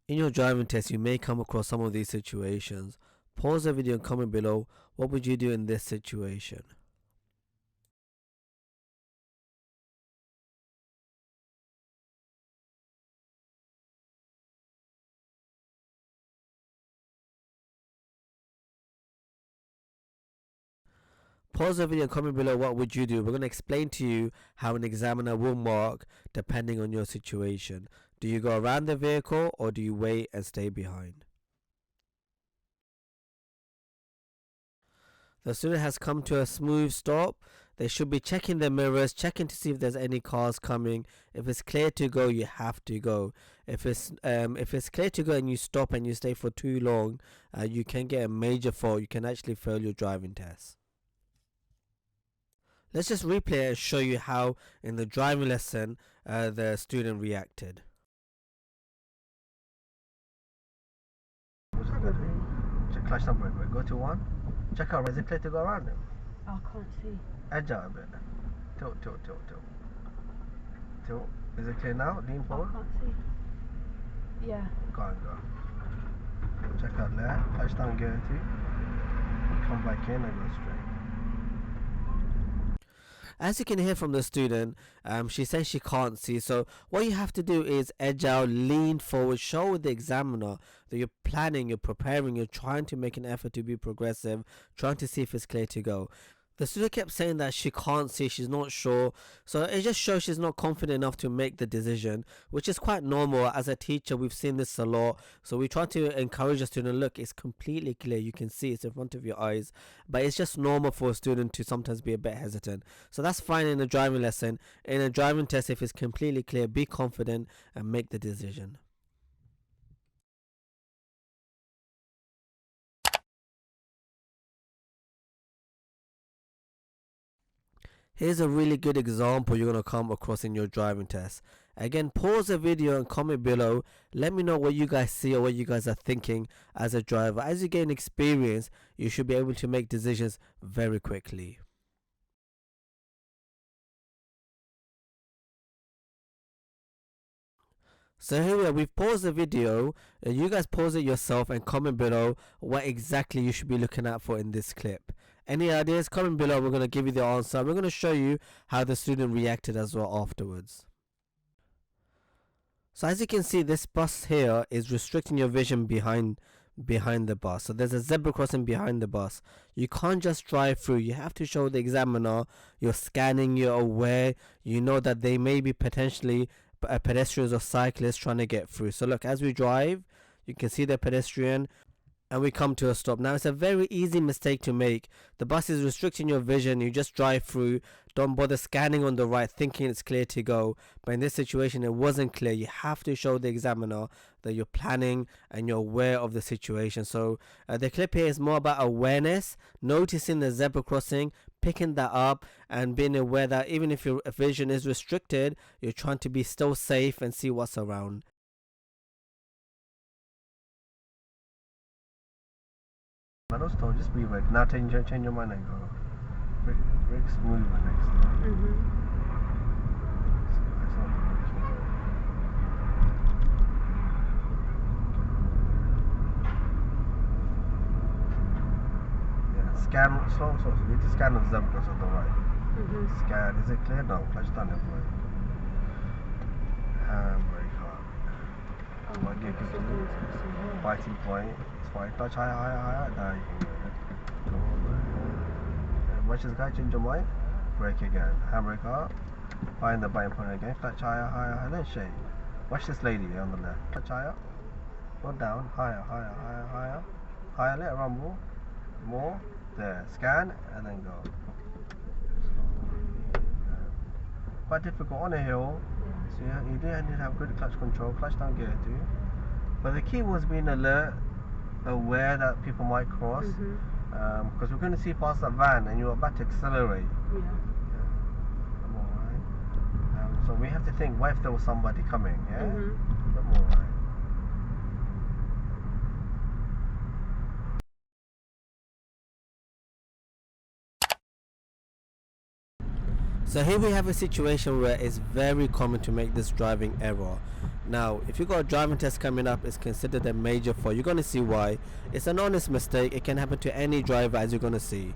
In your driving test, you may come across some of these situations. Pause the video and comment below, what would you do in this situation? Pause the video and comment below, what would you do? We're going to explain to you how an examiner will mark depending on your situation. Do you go around the vehicle or do you wait and stay behind? The student has come to a smooth stop. They should be checking their mirrors, checking to see if there's any cars coming. If it's clear to go, you have to go. If it's clear to go and you stop and you stay for too long, you can get a major fault. You can actually fail your driving test. Let's just replay it and show you how in the driving lesson the student reacted. Check clutch number. Go to 1. Check out, is it clear to go around him? I can't see. Edge out a bit. Tilt. Is it clear now? Lean forward. I can't see. Yeah. Go on, go. Check out there. Touch down gear 2. Come back in and go straight. As you can hear from the student, she says she can't see. So what you have to do is edge out, lean forward, show the examiner that you're planning, you're preparing, you're trying to make an effort to be progressive, trying to see if it's clear to go. The student kept saying that she can't see, she's not sure, so it just shows she's not confident enough to make the decision, which is quite normal. As a teacher, we've seen this a lot, so we try to encourage the student, look, it's completely clear, you can see it's in front of your eyes, but it's just normal for a student to sometimes be a bit hesitant. So that's fine in a driving lesson. In a driving test, if it's completely clear, be confident and make the decision. Here's a really good example you're going to come across in your driving test. Again, pause the video and comment below. Let me know what you guys see or what you guys are thinking as a driver. As you gain experience, you should be able to make decisions very quickly. So here we are, we've paused the video. You guys pause it yourself and comment below what exactly you should be looking out for in this clip. Any ideas? Comment below. We're going to give you the answer. We're going to show you how the student reacted as well afterwards. So as you can see, this bus here is restricting your vision behind the bus. So there's a zebra crossing behind the bus. You can't just drive through. You have to show the examiner you're scanning, you're aware, you know that they may be potentially pedestrians or cyclists trying to get through. So look, as we drive, you can see the pedestrian and we come to a stop. Now it's a very easy mistake to make. The bus is restricting your vision, you just drive through, don't bother scanning on the right thinking it's clear to go. But in this situation it wasn't clear. You have to show the examiner that you're planning and you're aware of the situation. So the clip here is more about awareness, noticing the zebra crossing, picking that up and being aware that even if your vision is restricted, you're trying to be still safe and see what's around. Just be right. Now change your mind and go. Brake smooth next time. Yeah, scan slow. You need to scan the zebras on the right. Scan. Is it clear? No. Clutch down the right. Handbrake hard. One gear continue. Biting point. Touch higher, now you can go over. Watch this guy, change your mind, brake again, handbrake up, find the biting point again, touch higher, then shake. Watch this lady on the left, touch higher, go down, higher, let it rumble, more, there, scan, and then go. Quite difficult on a hill, so you do need to have good clutch control, clutch down gear 2, but the key was being alert, aware that people might cross, because we're going to see past that van and you're about to accelerate. I'm alright. So we have to think, what if there was somebody coming? I'm alright. So here we have a situation where it's very common to make this driving error. Now, if you got a driving test coming up, it's considered a major fault. You're going to see why. It's an honest mistake. It can happen to any driver, as you're going to see.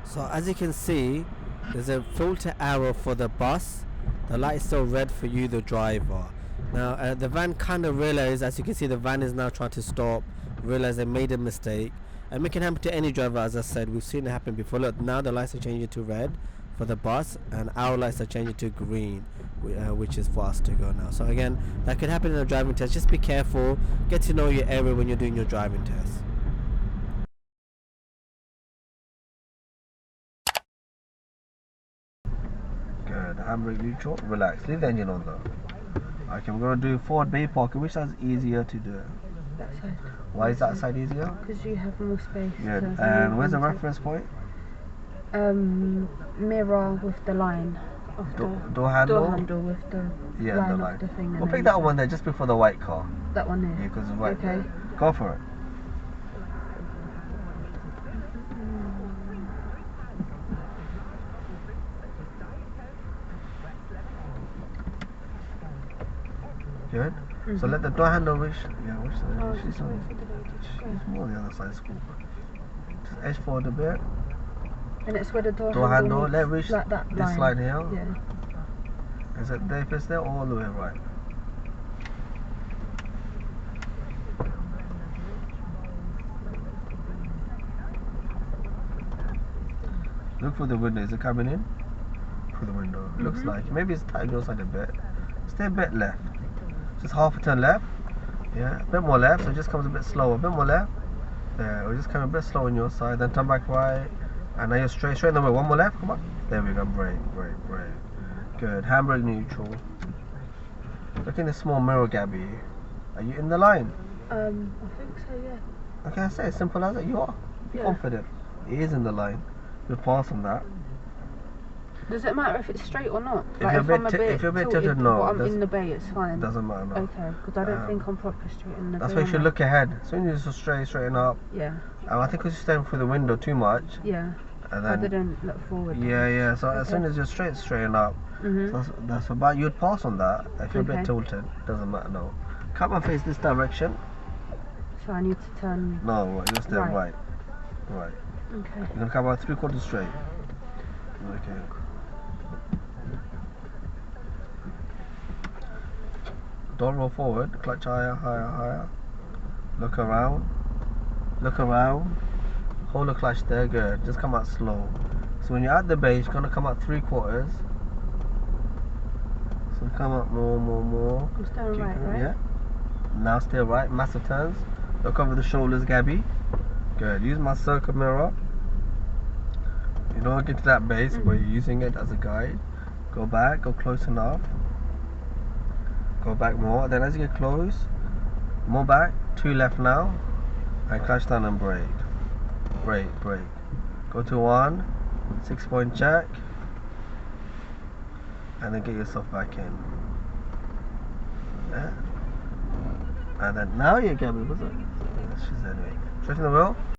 So as you can see, there's a filter error for the bus. The light is still red for you, the driver. Now the van kind of realized, as you can see, the van is now trying to stop, realize they made a mistake. And it can happen to any driver, as I said. We've seen it happen before. Look, now the lights are changing to red for the bus, and our lights are changing to green, which is for us to go now. So again, that could happen in a driving test. Just be careful. Get to know your area when you're doing your driving test. Good. Handbrake neutral. Relax. Leave the engine on though. Okay, we're going to do forward bay parking. Which side's easier to do it? That side. Why is that side easier? Because you have more space. Good. And where's the reference point? Mirror with the line of Door handle? Door handle with the line of the thing. We'll pick that one there just before the white car. That one there? Yeah, because it's white. Okay. There. Go for it. Good. So let the door handle which side? She's more on the other side. School. Just edge forward a bit. And it's where the door handle. Let reach like that this line here. Yeah. Is it there? If it's there, all the way right. Look for the window. Is it coming in? Through the window. Looks like. Maybe it's tight on your side a bit. Stay a bit left. Just half a turn left. Yeah, a bit more left, so it just comes a bit slower. A bit more left. There, it'll just come a bit slow on your side. Then turn back right. And now you're straight in the way. One more left. Come on. There we go. Brake. Good. Handbrake neutral. Look in the small mirror, Gabby. Are you in the line? I think so, yeah. Okay, I say it's simple as that. You are. Be confident. It is in the line. You'll pass on that. Does it matter if it's straight or not? If you're a bit tilted, no. But I'm in the bay, it's fine. Doesn't matter, no. Okay, because I don't think I'm proper straight in the bay. That's why you should look ahead. As soon as you're straighten up. Yeah. I think because you're staring through the window too much. Yeah. And then, I didn't look forward. Yeah. So as soon as you're straighten up. So that's about. You'd pass on that. If you're a bit tilted, doesn't matter, no. Come and face this direction. So I need to turn. No, you're still right. Okay. You're gonna come out 3/4 straight. Okay. Don't roll forward, clutch higher. Look around. Hold the clutch there, good. Just come out slow. So when you're at the base, you're gonna come out 3/4. So come out more. I'm still right? Yeah. Now stay right, massive turns. Look over the shoulders, Gabby. Good. Use my circle mirror. You don't want to get to that base, but you're using it as a guide. Go back, go close enough. Go back more. Then as you get close, more back. 2 left now. And clutch down and brake. Go to 1. 6-point check. And then get yourself back in. Yeah. And then now you're Gabby. What's it? She's anyway. Straighten the wheel.